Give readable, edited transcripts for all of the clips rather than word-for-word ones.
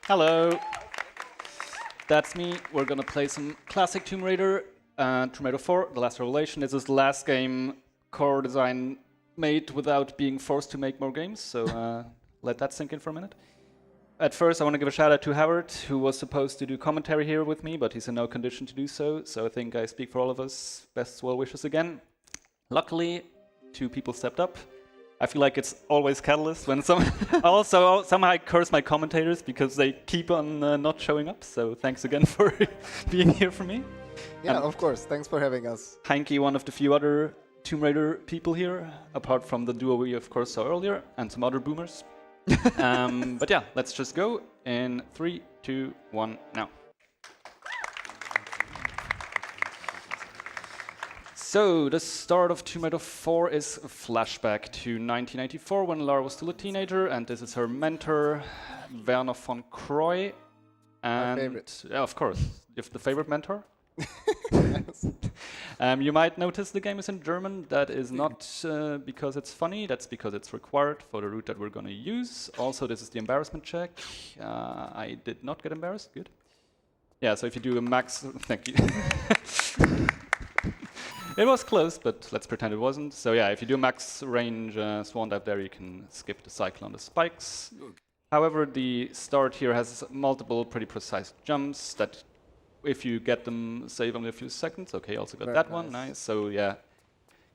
Hello. That's me. We're gonna play some classic Tomb Raider, Tomb Raider 4, The Last Revelation. This is the last game core design made without being forced to make more games, so let that sink in for a minute. At first, I want to give a shout out to Howard, who was supposed to do commentary here with me, but he's in no condition to do so, so I think I speak for all of us. Best well wishes again. Luckily, 2 people stepped up. I feel like it's always Catalyst when some. Also, somehow I curse my commentators because they keep on not showing up. So thanks again for being here for me. Yeah, of course. Thanks for having us. Heinke, one of the few other Tomb Raider people here, apart from the duo we of course saw earlier, and some other boomers. But yeah, let's just go in 3, 2, 1, now. So, the start of Tomb Raider 4 is a flashback to 1994 when Lara was still a teenager, and this is her mentor, Werner von Croy. And my favorite. Yeah, of course. You have the favorite mentor? Yes. You might notice the game is in German. That is not because it's funny, that's because it's required for the route that we're going to use. Also, this is the embarrassment check. I did not get embarrassed, good. Yeah, so if you do a max... Thank you. It was close, but let's pretend it wasn't. So yeah, if you do a max range swan dive there, you can skip the cycle on the spikes. However, the start here has multiple pretty precise jumps that if you get them, save only a few seconds. Okay, also got that one, nice. So yeah,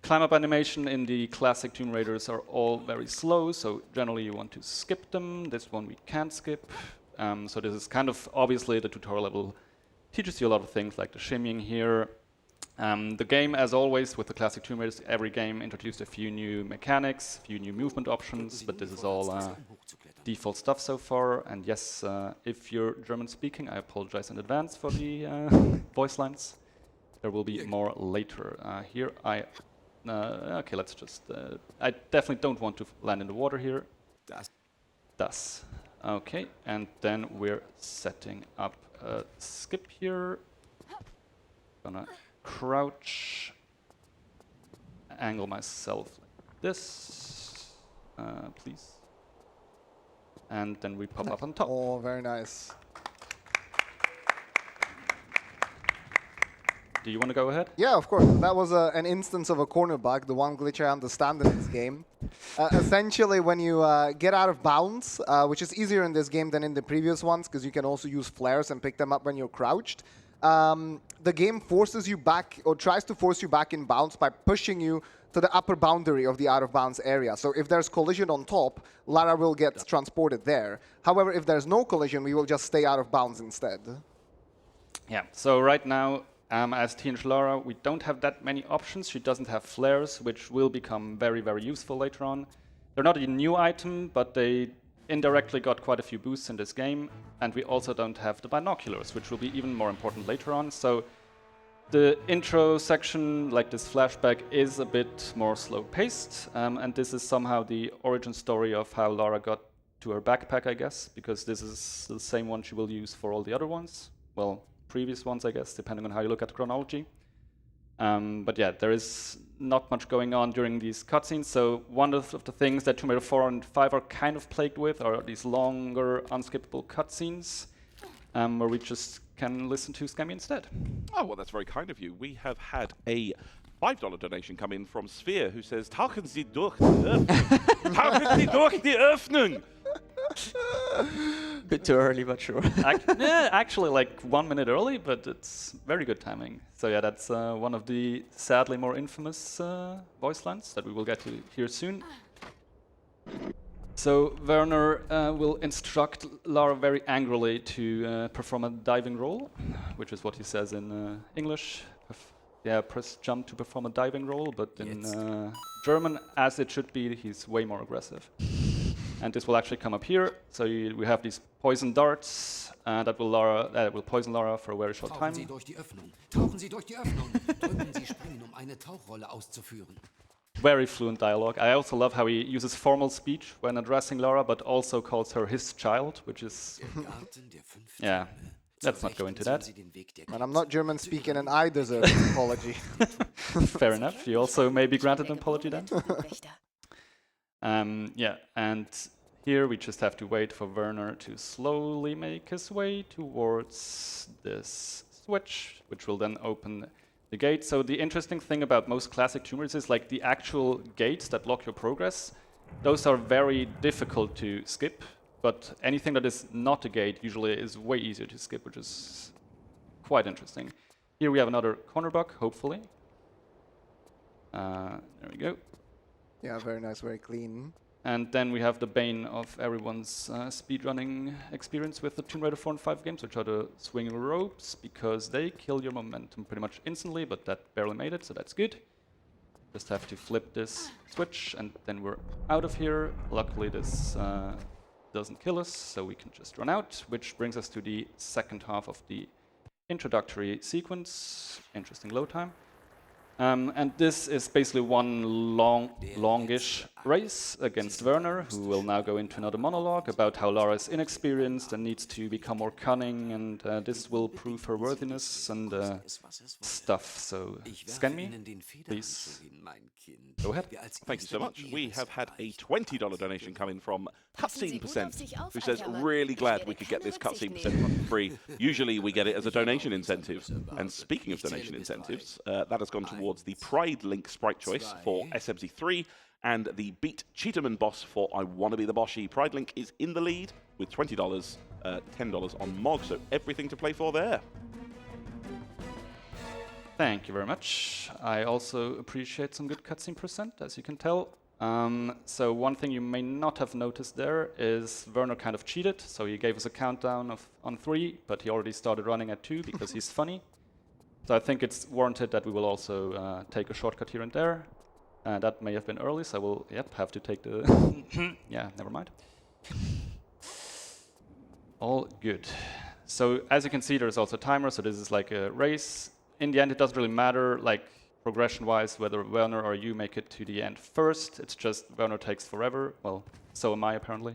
climb up animation in the classic Tomb Raiders are all very slow, so generally you want to skip them. This one we can't skip. So this is kind of, obviously the tutorial level teaches you a lot of things like the shimmying here. The game, as always, with the classic Tomb Raiders, every game introduced a few new mechanics, a few new movement options, but this is all default stuff so far. And yes, if you're German speaking, I apologize in advance for the voice lines. There will be more later. Here okay, let's just... I definitely don't want to land in the water here. Das. Okay, and then we're setting up a skip here. Gonna crouch, angle myself like this, please. And then we pop up on top. Oh, very nice. Do you want to go ahead? Yeah, of course. That was an instance of a corner bug, the one glitch I understand in this game. Essentially, when you get out of bounds, which is easier in this game than in the previous ones, because you can also use flares and pick them up when you're crouched, the game forces you back, or tries to force you back in bounds by pushing you to the upper boundary of the out-of-bounds area. So if there's collision on top, Lara will get transported there. However, if there's no collision, we will just stay out of bounds instead. Yeah, so right now, as teenage Lara, we don't have that many options. She doesn't have flares, which will become very, very useful later on. They're not a new item, but they indirectly got quite a few boosts in this game, and we also don't have the binoculars, which will be even more important later on. So the intro section, like this flashback, is a bit more slow-paced, and this is somehow the origin story of how Lara got to her backpack, I guess, because this is the same one she will use for all the other ones. Well, previous ones, I guess, depending on how you look at the chronology. But yeah, there is not much going on during these cutscenes, so one of the things that Tomb Raider 4 and 5 are kind of plagued with are these longer, unskippable cutscenes, where we just can listen to Scammy instead. Oh, well, that's very kind of you. We have had a $5 donation come in from Sphere, who says, Tauchen Sie durch die Öffnung! Tauchen Sie durch die Öffnung! Bit too early, but sure. Yeah, actually like 1 minute early, but it's very good timing. So yeah, that's one of the sadly more infamous voice lines that we will get to hear soon. So Werner will instruct Lara very angrily to perform a diving roll, which is what he says in English. Yeah, press jump to perform a diving roll, but in German, as it should be, he's way more aggressive. And this will actually come up here. So we have these poison darts that will poison Lara for a very short time. Very fluent dialogue. I also love how he uses formal speech when addressing Lara, but also calls her his child, which is... yeah, let's not go into that. And I'm not German speaking, and I deserve an apology. Fair enough. You also may be granted an apology then. Yeah, and here we just have to wait for Werner to slowly make his way towards this switch, which will then open the gate. So the interesting thing about most classic tumors is like the actual gates that block your progress. Those are very difficult to skip, but anything that is not a gate usually is way easier to skip, which is quite interesting. Here we have another corner bug, hopefully. There we go. Yeah, very nice, very clean. And then we have the bane of everyone's speedrunning experience with the Tomb Raider 4 and 5 games, which are the swinging ropes, because they kill your momentum pretty much instantly, but that barely made it, so that's good. Just have to flip this switch, and then we're out of here. Luckily, this doesn't kill us, so we can just run out, which brings us to the second half of the introductory sequence. Interesting load time. And this is basically one longish race against Werner, who will now go into another monologue about how Lara is inexperienced and needs to become more cunning, and this will prove her worthiness and stuff. So scan me, please. Go ahead. Thank you so much. We have had a $20 donation come in from Cutscene%, who says, really glad we could get this Cutscene% for free. Usually we get it as a donation incentive. And speaking of donation incentives, that has gone towards the Pride Link sprite choice for SMZ3 and the Beat Cheaterman boss for I Wanna Be the Boshi. Pride Link is in the lead with $20, $10 on Mog, so everything to play for there. Thank you very much. I also appreciate some good cutscene%, as you can tell. So one thing you may not have noticed there is Werner kind of cheated. So he gave us a countdown on 3, but he already started running at 2 because he's funny. So I think it's warranted that we will also take a shortcut here and there. That may have been early, so I will have to take the... yeah, never mind. All good. So as you can see, there's also a timer, so this is like a race. In the end, it doesn't really matter, like progression-wise, whether Werner or you make it to the end first. It's just Werner takes forever. Well, so am I, apparently.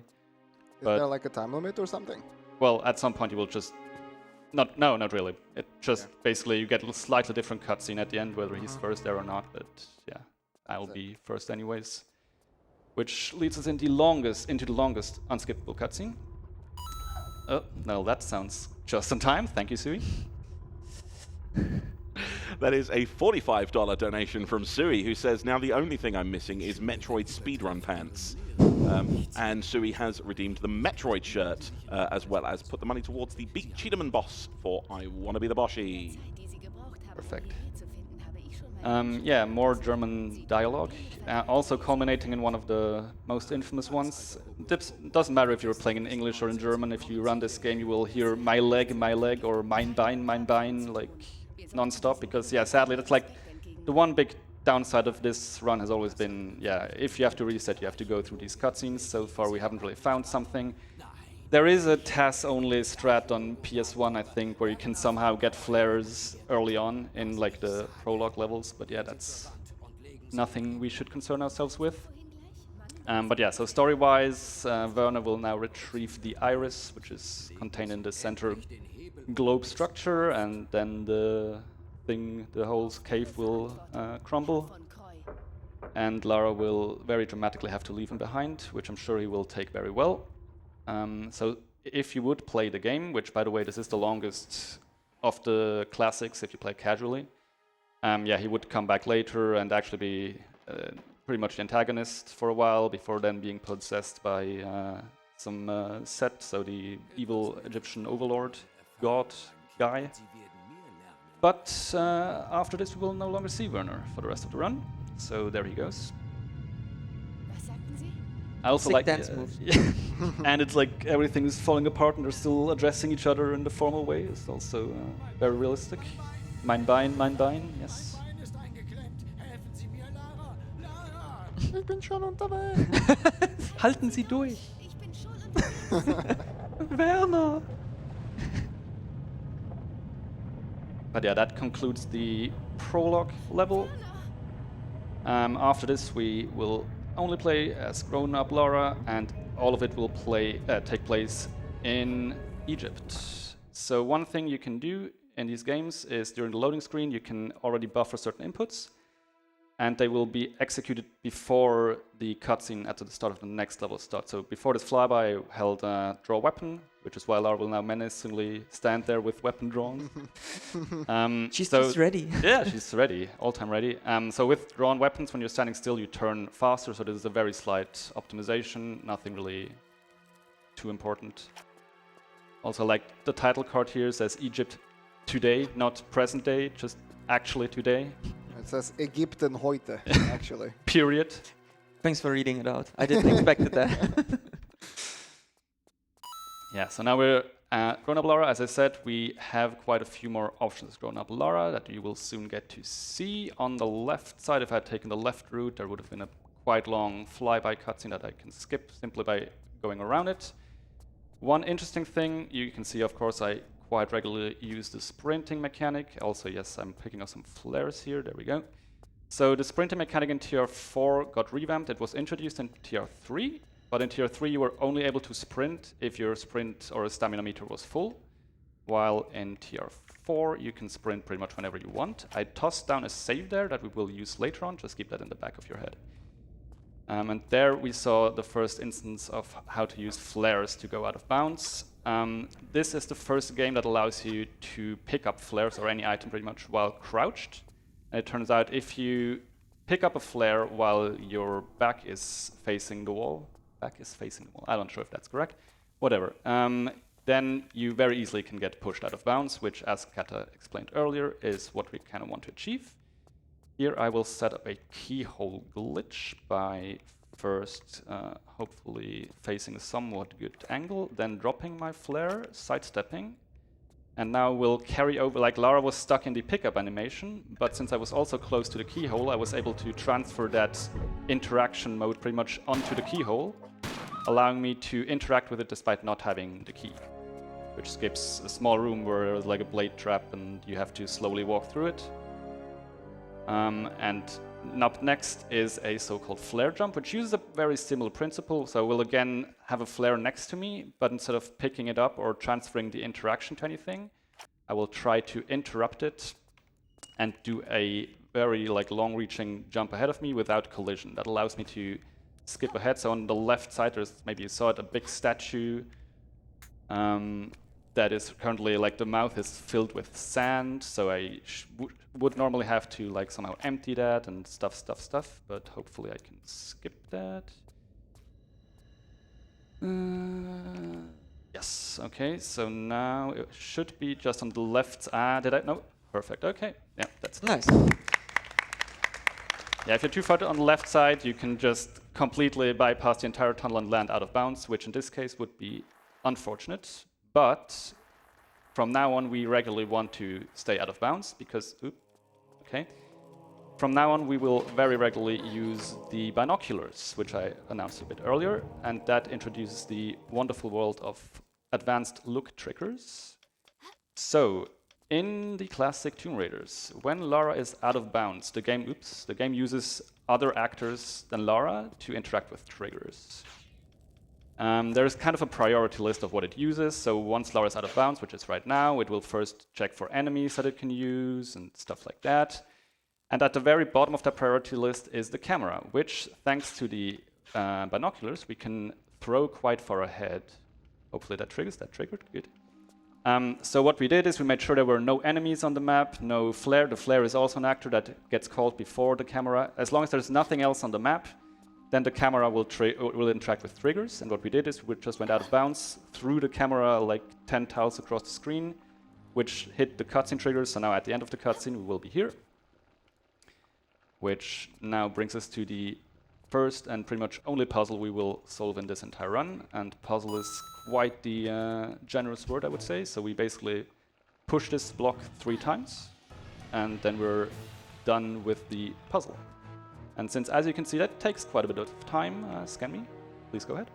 Is there like a time limit or something? Well, at some point you will just... No, not really. It just basically you get a slightly different cutscene at the end, whether he's first there or not. But yeah, I'll be first anyways. Which leads us into the longest unskippable cutscene. Oh, no, that sounds just in time. Thank you, Sui. That is a $45 donation from Sui, who says, now the only thing I'm missing is Metroid speedrun pants. And Sui has redeemed the Metroid shirt, as well as put the money towards the Beat Cheaterman boss for I Wanna Be the Boshi. Perfect. Yeah, more German dialogue, also culminating in one of the most infamous ones. It doesn't matter if you're playing in English or in German. If you run this game, you will hear my leg, or mein Bein, like non-stop, because yeah, sadly that's like the one big downside of this run has always been, yeah, if you have to reset, you have to go through these cutscenes. So far we haven't really found something. There is a TAS-only strat on PS1, I think, where you can somehow get flares early on in like the prologue levels, but yeah, that's nothing we should concern ourselves with. But yeah, so story-wise, Werner will now retrieve the iris, which is contained in the center globe structure, and then the whole cave will crumble. And Lara will very dramatically have to leave him behind, which I'm sure he will take very well. So if you would play the game, which by the way, this is the longest of the classics if you play casually, yeah, he would come back later and actually be pretty much the antagonist for a while before then being possessed by some Set, so the evil Egyptian overlord god guy. But after this we will no longer see Werner for the rest of the run, so there he goes. I also like dance moves. Yeah. And it's like everything is falling apart and they're still addressing each other in the formal way. It's also very realistic. Mein Bein, yes. Ich bin schon unterwegs. Halten Sie durch. Werner. But yeah, that concludes the prologue level. After this we will only play as grown-up Lara, and all of it will take place in Egypt. So one thing you can do in these games is during the loading screen you can already buffer certain inputs. and they will be executed before the cutscene at the start of the next level starts. So before this flyby, I held draw weapon, which is why Lara will now menacingly stand there with weapon drawn. She's just ready. Yeah, she's ready, all-time ready. So with drawn weapons, when you're standing still, you turn faster, so this is a very slight optimization, nothing really too important. Also, like the title card here says Egypt today, not present day, just actually today. It says Ägypten heute, actually. Period. Thanks for reading it out. I didn't expect that. Yeah, so now we're grown-up Lara. As I said, we have quite a few more options grown-up Lara that you will soon get to see. On the left side, if I had taken the left route, there would have been a quite long flyby cutscene that I can skip simply by going around it. One interesting thing, you can see, of course, I quite regularly use the sprinting mechanic. Also, yes, I'm picking up some flares here. There we go. So the sprinting mechanic in Tier 4 got revamped. It was introduced in Tier 3, but in Tier 3 you were only able to sprint if your sprint or stamina meter was full, while in Tier 4 you can sprint pretty much whenever you want. I tossed down a save there that we will use later on. Just keep that in the back of your head. And there we saw the first instance of how to use flares to go out of bounds. This is the first game that allows you to pick up flares or any item pretty much while crouched. And it turns out if you pick up a flare while your back is facing the wall, I'm not sure if that's correct, whatever, then you very easily can get pushed out of bounds, which, as Kata explained earlier, is what we kind of want to achieve. Here I will set up a keyhole glitch by first hopefully facing a somewhat good angle, then dropping my flare, sidestepping, and now we'll carry over, like Lara was stuck in the pickup animation, but since I was also close to the keyhole, I was able to transfer that interaction mode pretty much onto the keyhole, allowing me to interact with it despite not having the key, which skips a small room where there's like a blade trap and you have to slowly walk through it. And up next is a so-called flare jump, which uses a very similar principle. So we'll again have a flare next to me, but instead of picking it up or transferring the interaction to anything, I will try to interrupt it and do a very long-reaching jump ahead of me without collision. That allows me to skip ahead. So on the left side, there's, maybe you saw it, a big statue that is currently, the mouth is filled with sand, so I would normally have to somehow empty that and stuff, but hopefully I can skip that. Yes, okay, so now it should be just on the left. Did I? No, perfect, okay. Yeah, that's Nice. Yeah, if you're too far on the left side, you can just completely bypass the entire tunnel and land out of bounds, which in this case would be unfortunate. But from now on, we regularly want to stay out of bounds because, From now on, we will very regularly use the binoculars, which I announced a bit earlier, and that introduces the wonderful world of advanced look triggers. So, in the classic Tomb Raiders, when Lara is out of bounds, the game uses other actors than Lara to interact with triggers. There's kind of a priority list of what it uses, so once Lara is out of bounds, which is right now, it will first check for enemies that it can use and stuff like that. And at the very bottom of that priority list is the camera, which, thanks to the binoculars, we can throw quite far ahead. Hopefully that triggered, good. So what we did is we made sure there were no enemies on the map, no flare. The flare is also an actor that gets called before the camera. As long as there's nothing else on the map, then the camera will interact with triggers. And what we did is we just went out of bounds, threw the camera 10 tiles across the screen, which hit the cutscene triggers. So now at the end of the cutscene, we will be here. Which now brings us to the first and pretty much only puzzle we will solve in this entire run. And puzzle is quite the generous word, I would say. So we basically push this block 3 times, and then we're done with the puzzle. And since, as you can see, that takes quite a bit of time, Scan Me, please go ahead.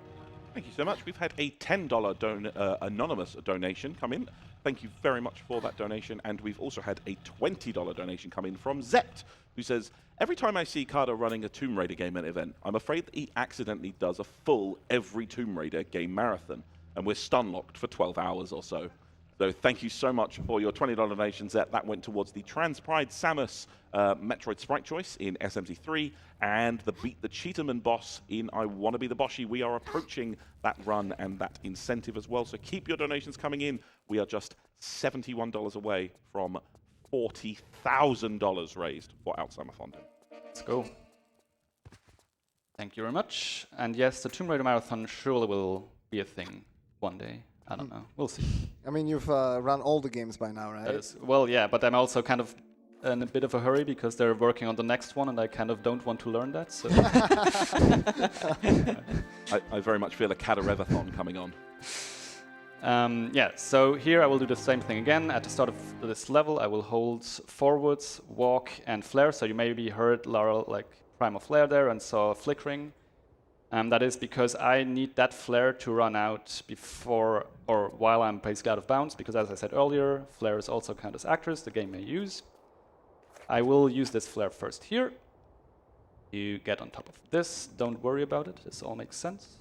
Thank you so much. We've had a $10 anonymous donation come in. Thank you very much for that donation. And we've also had a $20 donation come in from Zet, who says, every time I see Kada running a Tomb Raider game at an event, I'm afraid that he accidentally does a full every Tomb Raider game marathon, and we're stun-locked for 12 hours or so. So thank you so much for your $20 donations. That went towards the Transpride Samus Metroid Sprite Choice in SMT3 and the Beat the Cheetahman boss in I Wanna Be the Boshi. We are approaching that run and that incentive as well. So keep your donations coming in. We are just $71 away from $40,000 raised for Alzheimer Fund. Let's go. Thank you very much. And yes, the Tomb Raider Marathon surely will be a thing one day. I don't know. We'll see. I mean, you've run all the games by now, right? Well, yeah, but I'm also kind of in a bit of a hurry because they're working on the next one, and I kind of don't want to learn that. So I very much feel a Cadarev-a-thon coming on. Yeah, so here I will do the same thing again. At the start of this level, I will hold forwards, walk, and flare. So you maybe heard Lara like prime a flare there and saw flickering. That is because I need that flare to run out before or while I'm basically out of bounds, because as I said earlier, flares also count as actors the game may use. I will use this flare first here. You get on top of this. Don't worry about it. This all makes sense.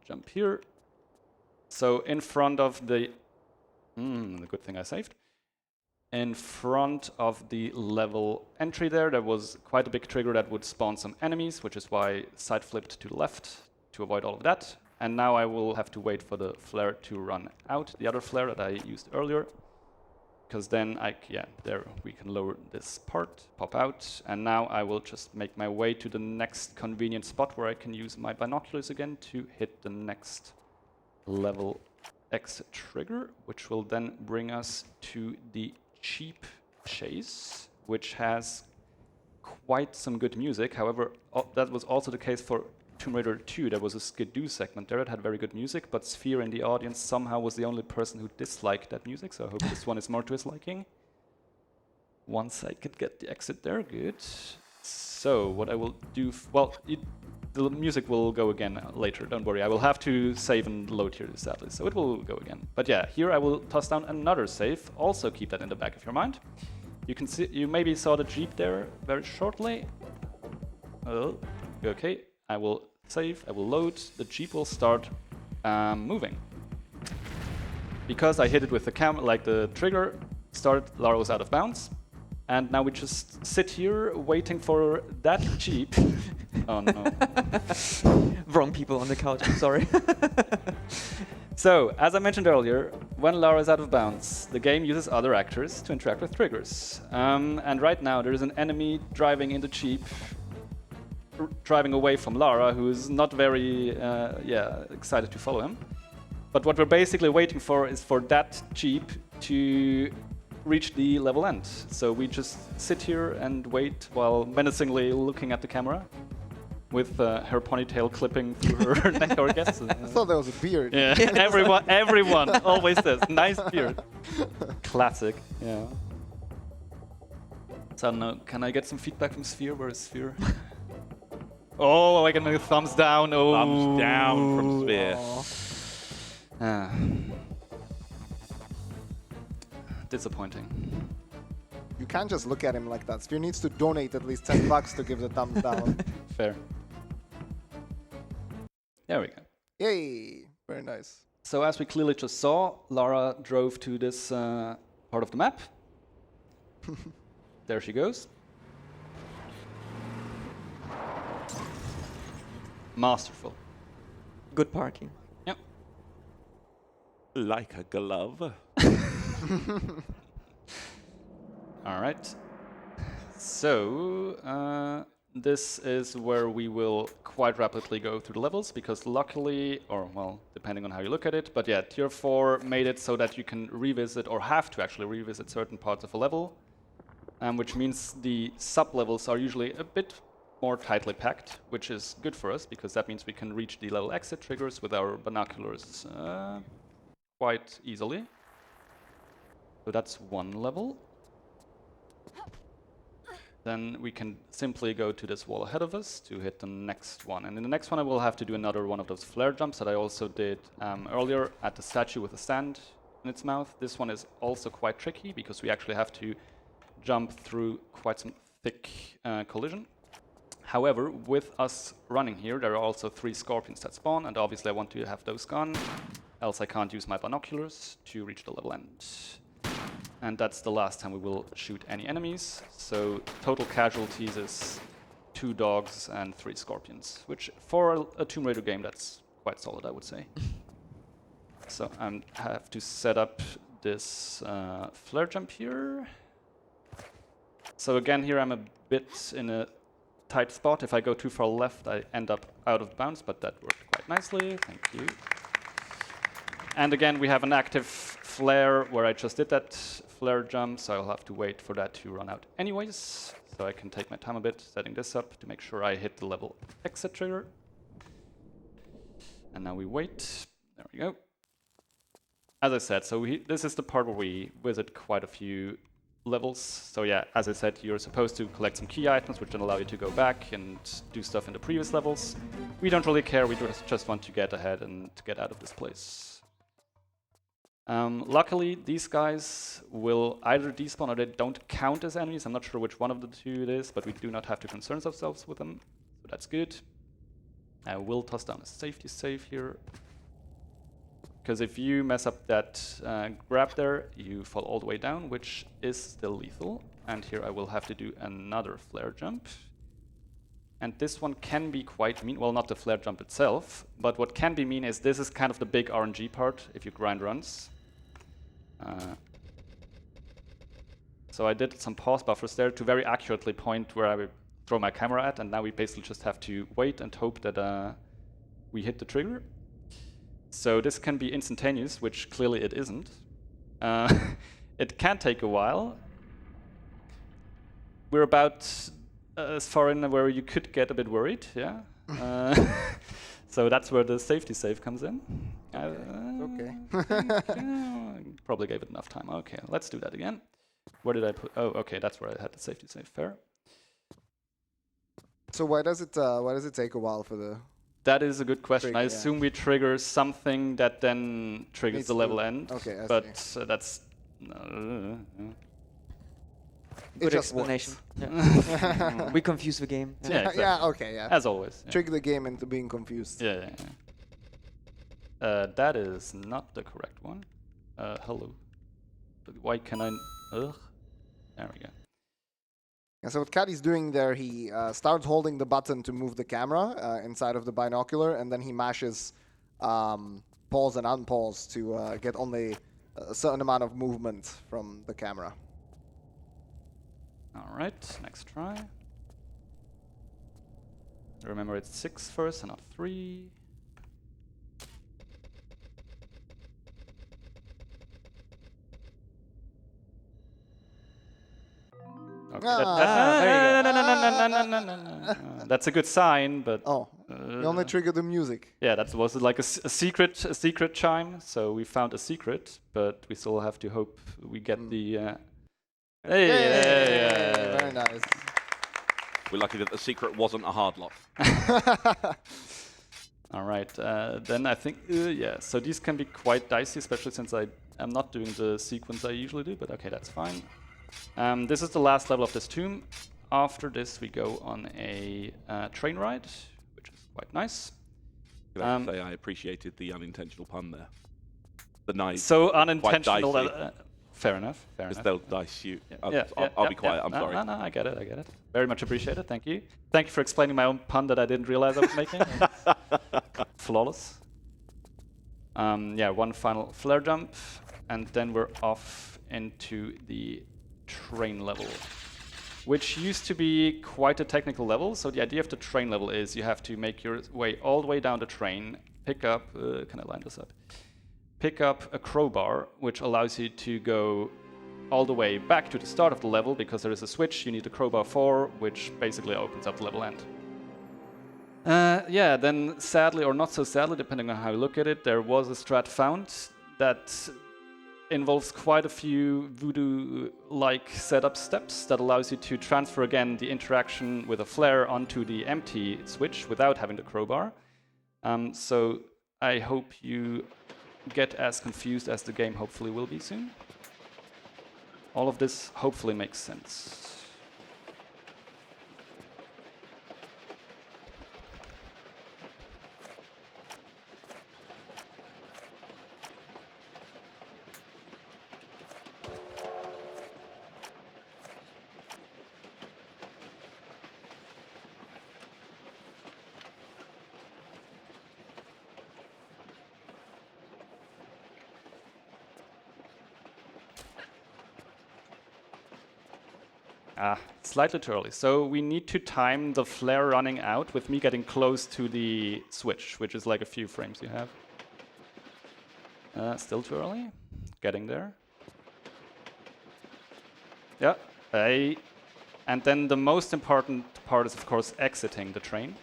Jump here. So in front of the good thing I saved. In front of the level entry there was quite a big trigger that would spawn some enemies, which is why side flipped to the left to avoid all of that. And now I will have to wait for the flare to run out, the other flare that I used earlier. Because then there we can lower this part, pop out, and now I will just make my way to the next convenient spot where I can use my binoculars again to hit the next level exit trigger, which will then bring us to the cheap chase, which has quite some good music. However, that was also the case for Tomb Raider 2. There was a skidoo segment there that had very good music, but Sphere in the audience somehow was the only person who disliked that music, so I hope this one is more to his liking. Once I could get the exit there, good. So what I will do, the music will go again later, don't worry. I will have to save and load here, sadly, so it will go again. But yeah, here I will toss down another save. Also keep that in the back of your mind. You can see, you maybe saw the Jeep there very shortly. Oh, okay. I will save, I will load, the Jeep will start moving. Because I hit it with the the trigger, Lara was out of bounds. And now we just sit here waiting for that Jeep. Oh no. Wrong people on the couch, I'm sorry. So, as I mentioned earlier, when Lara is out of bounds, the game uses other actors to interact with triggers. And right now there is an enemy driving in the Jeep, driving away from Lara, who is not very excited to follow him. But what we're basically waiting for is for that Jeep to reach the level end. So we just sit here and wait while menacingly looking at the camera with her ponytail clipping through her neck, I guess. I thought there was a beard. Yeah, everyone always says, nice beard. Classic, yeah. So I don't know, can I get some feedback from Sphere? Where is Sphere? Oh, I can make a thumbs down. Oh. Thumbs down from Sphere. Disappointing. You can't just look at him like that. Sphere needs to donate at least $10 to give the thumbs down. Fair. There we go. Yay! Very nice. So as we clearly just saw, Lara drove to this part of the map. There she goes. Masterful. Good parking. Yep. Like a glove. All right. So this is where we will quite rapidly go through the levels, because luckily, or well, depending on how you look at it, but yeah, Tier 4 made it so that you can revisit, or have to actually revisit, certain parts of a level, which means the sub-levels are usually a bit more tightly packed, which is good for us, because that means we can reach the level exit triggers with our binoculars quite easily. So that's one level. Then we can simply go to this wall ahead of us to hit the next one. And in the next one I will have to do another one of those flare jumps that I also did earlier at the statue with a sand in its mouth. This one is also quite tricky because we actually have to jump through quite some thick collision. However, with us running here, there are also 3 scorpions that spawn, and obviously I want to have those gone, else I can't use my binoculars to reach the level end. And that's the last time we will shoot any enemies, so total casualties is 2 dogs and 3 scorpions, which for a Tomb Raider game, that's quite solid, I would say. So I have to set up this flare jump here. So again, here I'm a bit in a tight spot. If I go too far left, I end up out of bounds, but that worked quite nicely. Thank you. And again, we have an active flare where I just did that flare jump, so I'll have to wait for that to run out anyways. So I can take my time a bit setting this up to make sure I hit the level exit trigger. And now we wait. There we go. As I said, so this is the part where we visit quite a few levels. So yeah, as I said, you're supposed to collect some key items which then allow you to go back and do stuff in the previous levels. We don't really care, we just want to get ahead and to get out of this place. Luckily, these guys will either despawn or they don't count as enemies. I'm not sure which one of the 2 it is, but we do not have to concern ourselves with them, so that's good. I will toss down a safety save here, because if you mess up that grab there, you fall all the way down, which is still lethal. And here I will have to do another flare jump. And this one can be quite mean. Well, not the flare jump itself, but what can be mean is this is kind of the big RNG part if you grind runs. So I did some pause buffers there to very accurately point where I would throw my camera at, and now we basically just have to wait and hope that we hit the trigger. So this can be instantaneous, which clearly it isn't. It can take a while. We're about as far in where you could get a bit worried, yeah. So that's where the safety save comes in. Okay. Probably gave it enough time. Okay, let's do that again. Where did I put? Oh, okay, that's where I had the safety save. Fair. So why does it take a while for the? That is a good question. Trigger, I assume we trigger something that then triggers the level end. Okay, I but see. That's. Good just explanation. Yeah. We confuse the game. Yeah, exactly. Yeah, okay, yeah. As always. Yeah. Trick the game into being confused. Yeah. That is not the correct one. Hello. But why can I? Ugh. There we go. Yeah, so what Caddy's doing there, he starts holding the button to move the camera inside of the binocular, and then he mashes pause and unpause to get only a certain amount of movement from the camera. All right, next try. Remember, it's 6 first and not 3. Okay, that's a good sign, but Oh, you only triggered the music. yeah, that was like a secret chime. So we found a secret, but we still have to hope we get the. Very nice. We're lucky that the secret wasn't a hard lock. All right, then I think yeah. So these can be quite dicey, especially since I am not doing the sequence I usually do. But okay, that's fine. This is the last level of this tomb. After this, we go on a train ride, which is quite nice. Can I say I appreciated the unintentional pun there? The knife. So unintentional. Fair enough. Fair enough. Because they'll dice you. Yeah. I'll be quiet. I'm sorry. No, I get it. I get it. Very much appreciated. Thank you. Thank you for explaining my own pun that I didn't realize I was making. Flawless. Yeah, one final flare jump, and then we're off into the train level, which used to be quite a technical level. So the idea of the train level is you have to make your way all the way down the train, pick up, can I line this up? Pick up a crowbar, which allows you to go all the way back to the start of the level, because there is a switch you need a crowbar for, which basically opens up the level end. Yeah, then sadly, or not so sadly, depending on how you look at it, there was a strat found that involves quite a few voodoo-like setup steps that allows you to transfer again the interaction with a flare onto the empty switch without having the crowbar. So I hope you get as confused as the game hopefully will be soon. All of this hopefully makes sense. Slightly too early. So we need to time the flare running out with me getting close to the switch, which is like a few frames you have. Still too early. Getting there. Yeah. And then the most important part is, of course, exiting the train.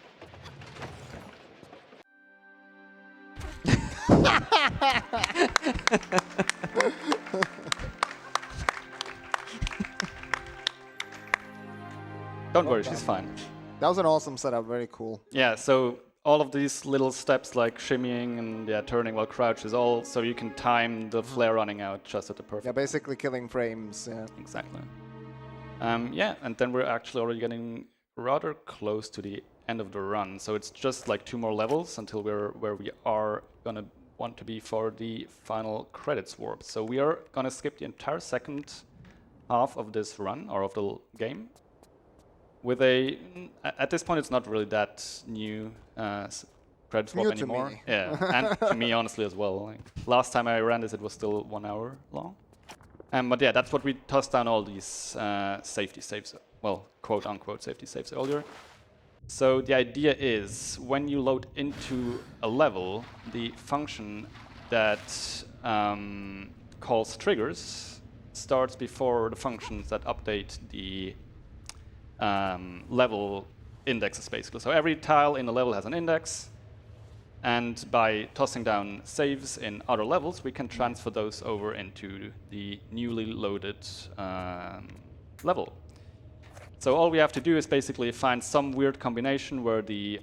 Don't worry, she's fine. That was an awesome setup, very cool. Yeah, so all of these little steps like shimmying and turning while crouched is all so you can time the flare running out just at the perfect. Yeah, basically killing frames. Yeah. Exactly. Yeah, and then we're actually already getting rather close to the end of the run. So it's just like 2 more levels until we're where we are gonna want to be for the final credits warp. So we are gonna skip the entire second half of this run or of the game. With at this point, it's not really that new credit swap New anymore. to me. Yeah, and to me, honestly, as well. Like, last time I ran this, it was still 1 hour long. But yeah, that's what we tossed down all these safety saves, well, quote unquote safety saves earlier. So the idea is when you load into a level, the function that calls triggers starts before the functions that update the level indexes, basically. So every tile in the level has an index, and by tossing down saves in other levels, we can transfer those over into the newly loaded level. So all we have to do is basically find some weird combination where the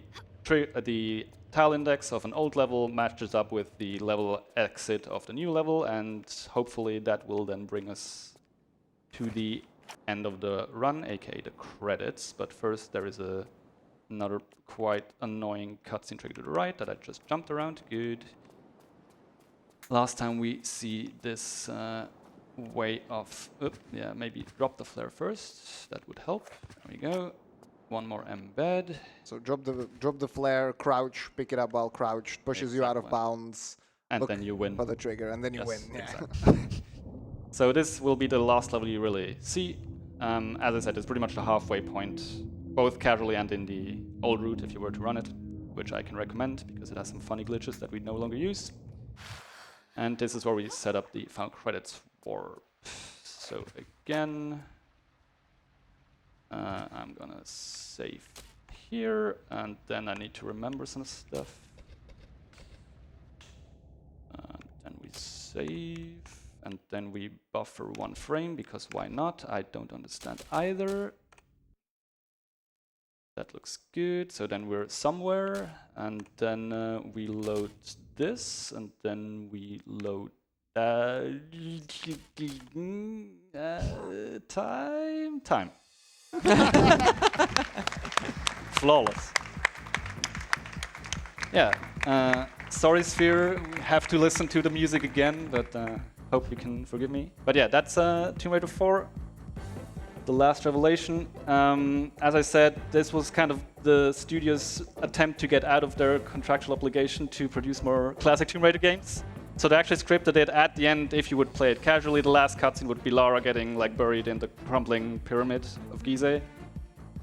tile index of an old level matches up with the level exit of the new level, and hopefully that will then bring us to the end of the run, aka the credits. But first there is another quite annoying cutscene trigger to the right that I just jumped around. Good. Last time we see this way of, yeah, maybe drop the flare first. That would help. There we go. One more embed. So drop the flare, crouch, pick it up while crouched, pushes you out of bounds. And then you win. For the trigger, and then you win. Yeah. Exactly. So this will be the last level you really see. As I said, it's pretty much the halfway point, both casually and in the old route if you were to run it, which I can recommend because it has some funny glitches that we no longer use. And this is where we set up the final credits warp. So again, I'm gonna save here, and then I need to remember some stuff. Then we save. And then we buffer 1 frame, because why not? I don't understand either. That looks good. So then we're somewhere, and then we load this, and then we load time. Flawless. Yeah. Sorry, Sphere. We have to listen to the music again, but. Hope you can forgive me. But yeah, that's Tomb Raider 4, the last revelation. As I said, this was kind of the studio's attempt to get out of their contractual obligation to produce more classic Tomb Raider games. So they actually scripted it at the end. If you would play it casually, the last cutscene would be Lara getting like buried in the crumbling pyramid of Gizeh.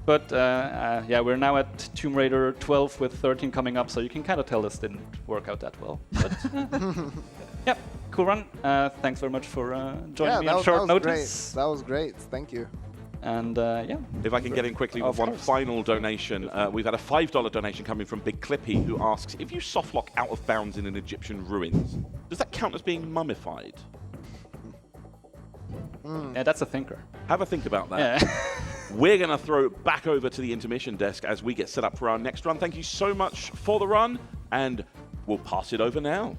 But yeah, we're now at Tomb Raider 12 with 13 coming up, so you can kind of tell this didn't work out that well. But yeah, cool run. Thanks very much for joining me on short notice. That was great. Thank you. And yeah. If I can get in quickly with one final donation, we've had a $5 donation coming from Big Clippy, who asks, if you softlock out of bounds in an Egyptian ruins, does that count as being mummified? Yeah, that's a thinker. Have a think about that. Yeah. We're going to throw it back over to the intermission desk as we get set up for our next run. Thank you so much for the run, and we'll pass it over now.